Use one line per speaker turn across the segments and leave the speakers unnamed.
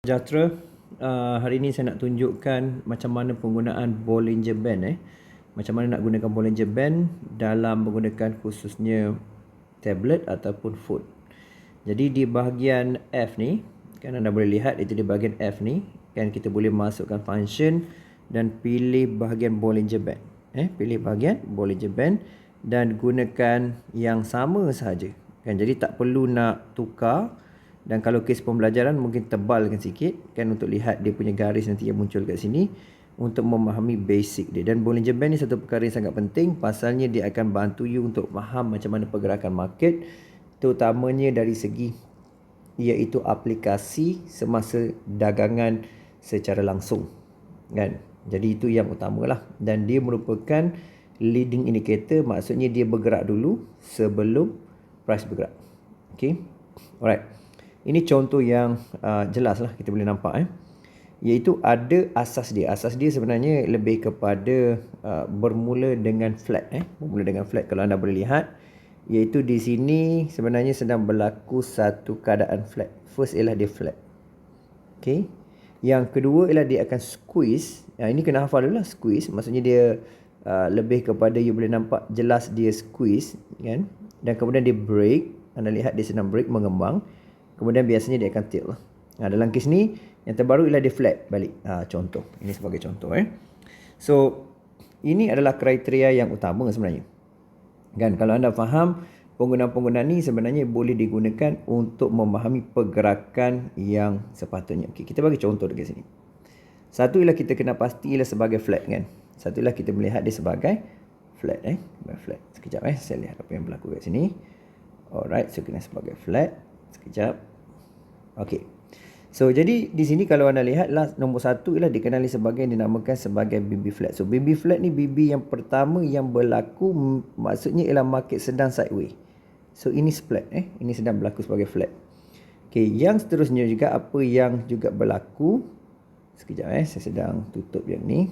Sejahtera, hari ini saya nak tunjukkan macam mana penggunaan Bollinger Band Macam mana nak gunakan Bollinger Band dalam menggunakan khususnya tablet ataupun phone. Jadi di bahagian F ni, kan anda boleh lihat itu di bahagian F ni, kan kita boleh masukkan function dan pilih bahagian Bollinger Band. Pilih bahagian Bollinger Band dan gunakan yang sama sahaja. Kan jadi tak perlu nak tukar. Dan kalau kes pembelajaran mungkin tebalkan sikit kan untuk lihat dia punya garis nanti yang muncul kat sini untuk memahami basic dia. Dan Bollinger Band ni satu perkara yang sangat penting pasalnya dia akan bantu you untuk faham macam mana pergerakan market, terutamanya dari segi iaitu aplikasi semasa dagangan secara langsung kan. Jadi itu yang utamalah dan dia merupakan leading indicator, maksudnya dia bergerak dulu sebelum price bergerak. Okay, alright. Ini contoh yang jelas lah kita boleh nampak iaitu ada asas dia. Asas dia sebenarnya lebih kepada bermula dengan flat bermula dengan flat. Kalau anda boleh lihat iaitu di sini sebenarnya sedang berlaku satu keadaan flat. First ialah dia flat. Okay. Yang kedua ialah dia akan squeeze. Ini kena hafal dulu lah, squeeze. Maksudnya dia lebih kepada you boleh nampak jelas dia squeeze kan. Dan kemudian dia break. Anda lihat dia sedang break, mengembang. Kemudian biasanya dia akan tilt lah. Dalam kes ni yang terbaru ialah dia flat balik. Contoh. Ini sebagai contoh So ini adalah kriteria yang utama sebenarnya. Kan kalau anda faham penggunaan-penggunaan ni sebenarnya boleh digunakan untuk memahami pergerakan yang sepatutnya. Okey, kita bagi contoh dekat sini. Satu ialah kita kena pasti ialah sebagai flat kan. Satu ialah kita melihat dia sebagai flat flat. Sekejap saya lihat apa yang berlaku kat sini. Alright, so kena sebagai flat. Sekejap. Okey. So jadi di sini kalau anda lihat lah, nombor satu ialah dikenali sebagai dinamakan sebagai BB flat. So BB flat ni BB yang pertama yang berlaku, maksudnya ialah market sedang sideways. So ini split ini sedang berlaku sebagai flat. Okey, yang seterusnya juga apa yang juga berlaku. Sekejap saya sedang tutup yang ni.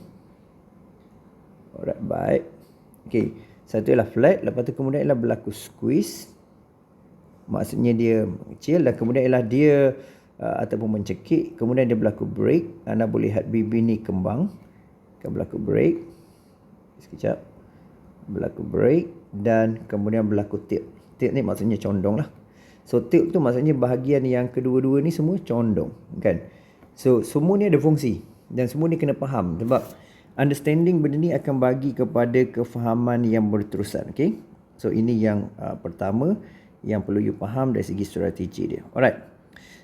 Alright, baik. Okey, satu ialah flat, lepas tu kemudian ialah berlaku squeeze. Maksudnya dia kecil dan kemudian ialah dia ataupun mencekik, kemudian dia berlaku break. Anda boleh lihat BB ni kembang, akan berlaku break. Sekejap. Berlaku break dan kemudian berlaku tilt. Tilt ni maksudnya condong lah. So tilt tu maksudnya bahagian yang kedua-dua ni semua condong kan. So semua ni ada fungsi dan semua ni kena faham sebab understanding benda ni akan bagi kepada kefahaman yang berterusan. Okay. So ini yang pertama yang perlu you faham dari segi strategi dia. Alright.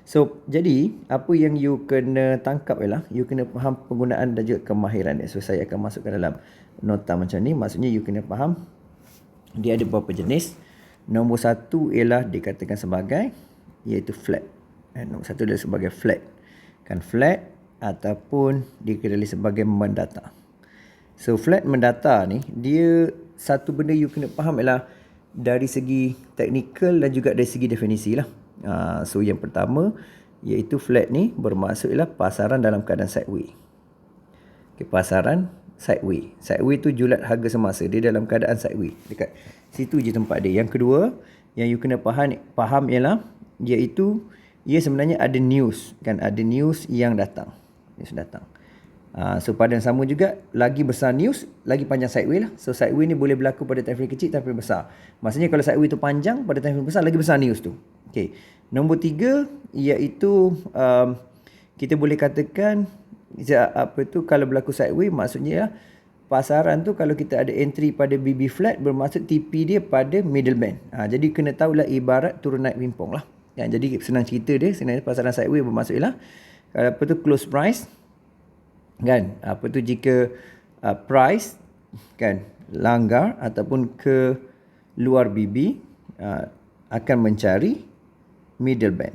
So, jadi apa yang you kena tangkap ialah you kena faham penggunaan dan juga kemahiran dia. So, saya akan masukkan dalam nota macam ni. Maksudnya you kena faham dia ada beberapa jenis. Nombor satu ialah dikatakan sebagai iaitu flat. Nombor satu dia sebagai flat. Kan flat ataupun dikenali sebagai mendata. So, flat mendata ni dia satu benda you kena faham ialah dari segi teknikal dan juga dari segi definisi lah. So yang pertama iaitu flat ni bermaksud ialah pasaran dalam keadaan sideways. Okay, pasaran sideways. Sideways tu julat harga semasa, dia dalam keadaan sideways. Dekat situ je tempat dia. Yang kedua yang you kena faham ialah iaitu ia sebenarnya ada news kan, ada news yang datang. News datang. So pada yang sama juga, lagi besar news, lagi panjang sideways lah. So sideways ni boleh berlaku pada time frame kecil, time frame besar. Maksudnya kalau sideways tu panjang, pada time frame besar, lagi besar news tu. Okay. Nombor 3 iaitu kita boleh katakan kalau berlaku sideways, maksudnya pasaran tu kalau kita ada entry pada BB flat, bermaksud TP dia pada middle band. Jadi kena tahulah ibarat turun naik pimpong lah. Jadi senang cerita dia, sebenarnya pasaran sideways bermaksud ialah apa tu close price kan, apa tu jika price kan langgar ataupun ke luar BB akan mencari middle band.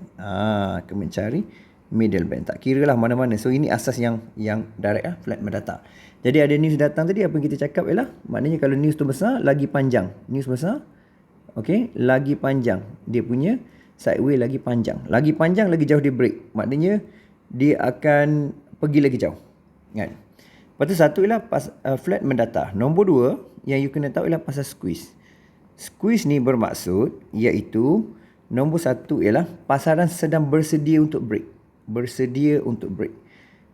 Akan mencari middle band, tak kira lah mana-mana. So ini asas yang direct lah, flat mendata. Jadi ada news datang tadi, apa yang kita cakap ialah maknanya kalau news tu besar, lagi panjang news besar. Okay, lagi panjang dia punya sideways, lagi panjang lagi jauh dia break, maknanya dia akan pergi lagi jauh kan. Lepas tu satu ialah flat mendata. Nombor 2 yang you kena tahu ialah pasal squeeze. Squeeze ni bermaksud iaitu nombor 1 ialah pasaran sedang bersedia untuk break. Bersedia untuk break.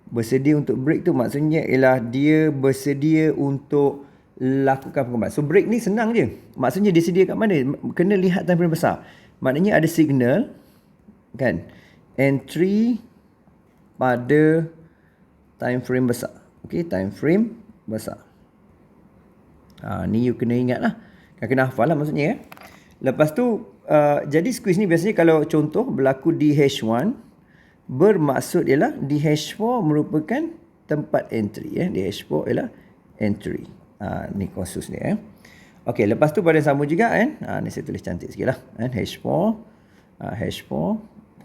Bersedia untuk break tu maksudnya ialah dia bersedia untuk lakukan pengembangan. So break ni senang je. Maksudnya dia sedia kat mana? Kena lihat time frame besar. Maknanya ada signal kan, entry pada time frame besar. Okey, time frame besar. Ni you kena ingat lah. Kena hafal lah maksudnya. Lepas tu jadi squeeze ni biasanya kalau contoh berlaku di H1, bermaksud ialah di H4 merupakan tempat entry. Di H4 ialah entry. Ni khusus ni. Okey, lepas tu pada sama juga kan. Ni saya tulis cantik sikit lah. H4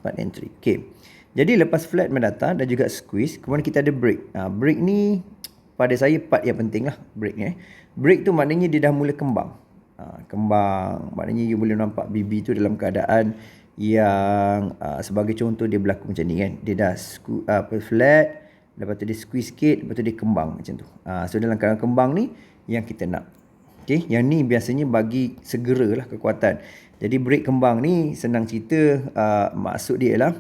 tempat entry. Okey. Jadi lepas flat mendata dan juga squeeze, kemudian kita ada break. Break ni pada saya part yang penting lah break ni. Break tu maknanya dia dah mula kembang. Kembang maknanya you boleh nampak BB tu dalam keadaan yang sebagai contoh dia berlaku macam ni kan. Dia dah flat, lepas tu dia squeeze sikit, lepas tu dia kembang macam tu. So dalam keadaan kembang ni yang kita nak. Okey, yang ni biasanya bagi segeralah kekuatan. Jadi break kembang ni senang cerita, maksud dia ialah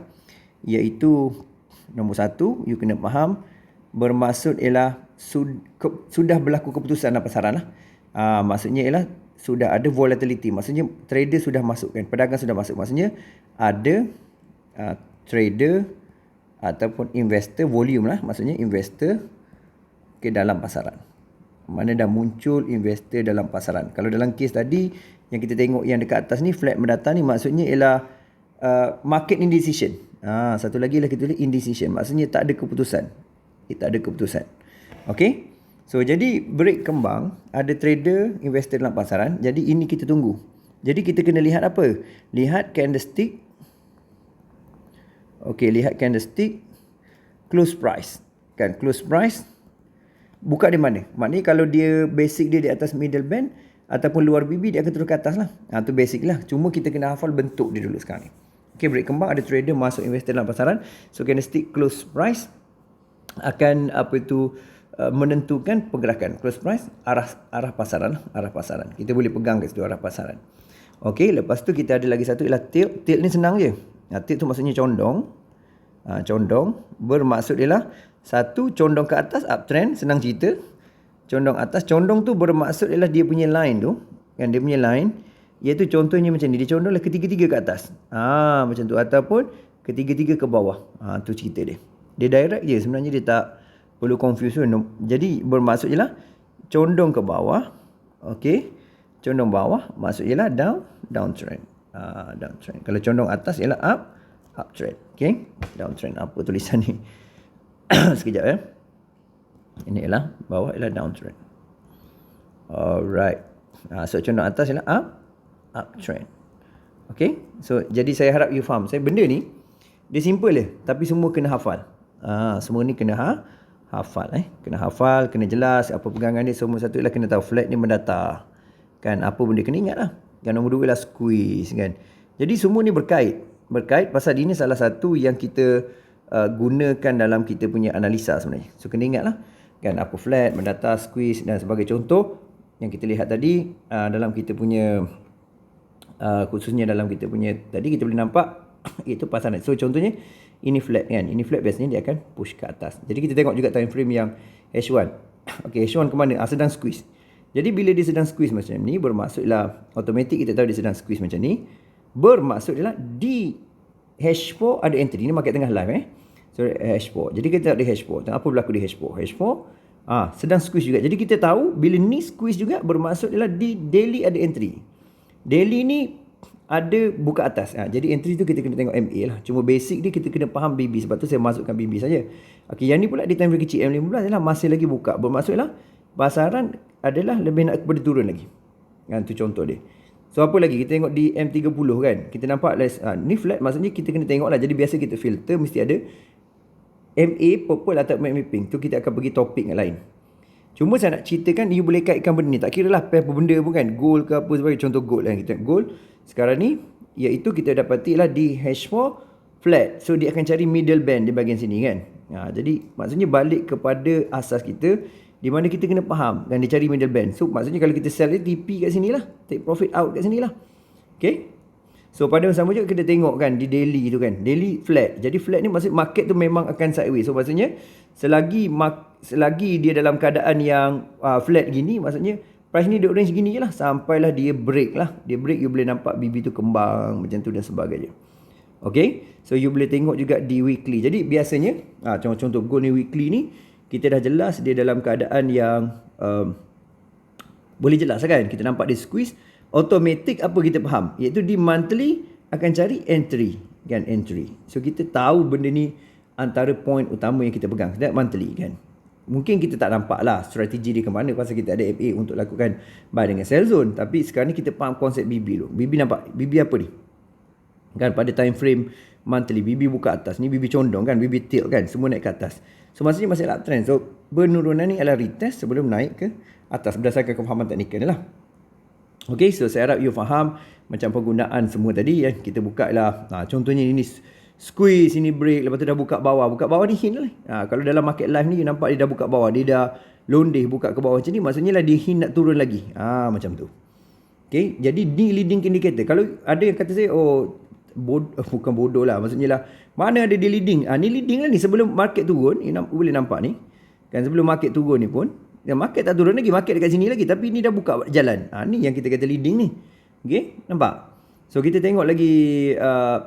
iaitu nombor satu, you kena faham, bermaksud ialah sudah berlaku keputusan dalam pasaran lah. Maksudnya ialah sudah ada volatility. Maksudnya trader sudah masuk kan, pedagang sudah masuk. Maksudnya ada trader ataupun investor, volume lah. Maksudnya investor ke dalam pasaran. Mana dah muncul investor dalam pasaran. Kalau dalam kes tadi yang kita tengok yang dekat atas ni, flat mendata ni maksudnya ialah market indecision. Satu lagi lah kita tulis indecision. Maksudnya tak ada keputusan. Tak ada keputusan. Okey. So, jadi break kembang, ada trader, investor dalam pasaran. Jadi, ini kita tunggu. Jadi, kita kena lihat apa? Lihat candlestick. Okey, lihat candlestick. Close price. Kan, close price. Buka di mana? Maknanya kalau dia basic dia di atas middle band ataupun luar BB, dia akan terus ke atas lah. Tu basic lah. Cuma kita kena hafal bentuk dia dulu sekarang ni. Okey, break kembang, ada trader masuk investor dalam pasaran. So, candlestick close price akan menentukan pergerakan close price, arah pasaran. Kita boleh pegang kat situ arah pasaran. Okey, lepas tu kita ada lagi satu ialah tilt. Tilt ni senang je. Tilt tu maksudnya condong. Condong bermaksud ialah satu, condong ke atas, uptrend, senang cerita. Condong atas, condong tu bermaksud ialah dia punya line tu, kan, dia punya line iaitu contohnya macam ni, dia condonglah ketiga-tiga ke atas. Macam tu, ataupun ketiga-tiga ke bawah. Tu cerita dia. Dia direct je sebenarnya, dia tak perlu confuse. Jadi bermaksud ialah condong ke bawah. Okey, condong bawah maksud ialah downtrend. Downtrend. Kalau condong atas ialah uptrend. Okey, downtrend. Apa tulisan ni? Sekejap ya. Ini ialah bawah ialah downtrend. Alright. So condong atas ialah uptrend. Okey. So jadi saya harap you faham. Benda ni dia simple je, tapi semua kena hafal. Semua ni kena hafal. Kena hafal, kena jelas apa pegangan dia. Semua satu ialah kena tahu flat ni mendata. Kan, apa benda kena ingat lah. Yang nombor dua ialah squeeze kan. Jadi semua ni berkait pasal ini salah satu yang kita gunakan dalam kita punya analisa sebenarnya. So kena ingat lah kan, apa flat, mendata, squeeze dan sebagai contoh yang kita lihat tadi dalam kita punya khususnya dalam kita punya tadi kita boleh nampak itu pasaran. So contohnya ini flat kan. Ini flat biasanya dia akan push ke atas. Jadi kita tengok juga time frame yang H1. Okey, H1 ke mana? Sedang squeeze. Jadi bila dia sedang squeeze macam ni, bermaksudlah automatik kita tahu dia sedang squeeze macam ni. Bermaksudlah di H4 ada entry. Ini market tengah live So H4. Jadi kita tengok di H4. Tengok apa berlaku di H4. H4 sedang squeeze juga. Jadi kita tahu bila ni squeeze juga bermaksudlah di daily ada entry. Daily ni ada buka atas. Jadi entry tu kita kena tengok MA lah. Cuma basic dia kita kena faham BB. Sebab tu saya masukkan BB saja. Okey, yang ni pula di time frame kecil M15 adalah masih lagi buka. Bermaksudlah pasaran adalah lebih nak kepada turun lagi. Tu contoh dia. So apa lagi? Kita tengok di M30 kan. Kita nampak ni flat, maksudnya kita kena tengok lah. Jadi biasa kita filter mesti ada MA purple atau MA pink. Tu kita akan pergi topik yang lain. Cuma saya nak ceritakan you boleh kaitkan benda ni. Tak kira lah pair apa benda pun kan. Gold ke apa sebagai contoh gold kan. Kita tengok gold sekarang ni iaitu kita dapati lah di H4 flat. So dia akan cari middle band di bahagian sini kan. Jadi maksudnya balik kepada asas kita, di mana kita kena faham kan, dia cari middle band. So maksudnya kalau kita sell dia TP kat sini lah, take profit out kat sini lah. Okay. So pada masa sama juga kita tengok kan di daily tu kan, daily flat. Jadi flat ni maksud market tu memang akan sideways. So maksudnya selagi dia dalam keadaan yang flat gini, maksudnya price ni duduk range gini je lah, sampailah dia break lah. Dia break, you boleh nampak BB tu kembang macam tu dan sebagainya. Okay, so you boleh tengok juga di weekly. Jadi biasanya contoh gold ni weekly ni, kita dah jelas dia dalam keadaan yang boleh jelas kan, kita nampak dia squeeze. Automatic apa kita faham, iaitu di monthly akan cari entry kan, entry. So kita tahu benda ni antara point utama yang kita pegang setiap monthly kan. Mungkin kita tak nampak lah strategi dia ke mana pasal kita ada FA untuk lakukan buy dengan sell zone. Tapi sekarang ni kita faham konsep BB dulu. BB nampak, BB apa ni kan, pada time frame monthly BB buka atas, ni BB condong kan, BB tilt kan, semua naik ke atas. So maksudnya masih uptrend. So penurunan ni adalah retest sebelum naik ke atas berdasarkan kefahaman teknikal ni lah. Okay, so saya harap you faham macam penggunaan semua tadi ya. Kita buka lah, contohnya ini squeeze, ini break, lepas tu dah buka bawah. Buka bawah ni hint lah. Kalau dalam market live ni you nampak dia dah buka bawah, dia dah londeh buka ke bawah macam ni, maksudnya lah dia hint nak turun lagi. Macam tu. Okay, jadi ni leading indicator. Kalau ada yang kata saya, bukan bodoh lah, maksudnya lah mana ada dia leading. Ni leading lah ni sebelum market turun. You boleh nampak ni kan, sebelum market turun ni pun market tak turun lagi, market dekat sini lagi, tapi ni dah buka jalan. Ni yang kita kata leading ni. Okay, nampak? So kita tengok lagi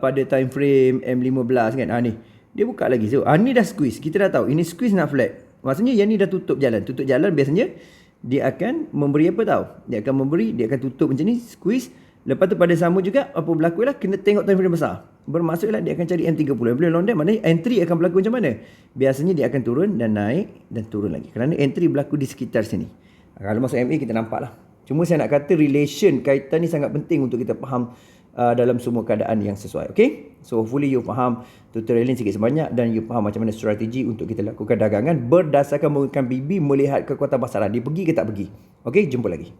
pada time frame M15 kan. Ni dia buka lagi. So ni dah squeeze. Kita dah tahu ini squeeze nak flat. Maksudnya yang ni dah tutup jalan. Tutup jalan biasanya dia akan memberi apa tahu? Dia akan tutup macam ni, squeeze. Lepas tu pada sama juga apa berlaku lah, kena tengok time frame besar. Bermaksudlah dia akan cari M30. Bila long down, maknanya entry akan berlaku macam mana? Biasanya dia akan turun dan naik dan turun lagi. Kerana entry berlaku di sekitar sini. Kalau masuk MA kita nampak lah. Cuma saya nak kata relation, kaitan ni sangat penting untuk kita faham dalam semua keadaan yang sesuai. Okay? So hopefully you faham tutorial ni sikit sebanyak dan you faham macam mana strategi untuk kita lakukan dagangan berdasarkan menggunakan BB melihat kekuatan pasaran. Dia pergi ke tak pergi. Okay? Jumpa lagi.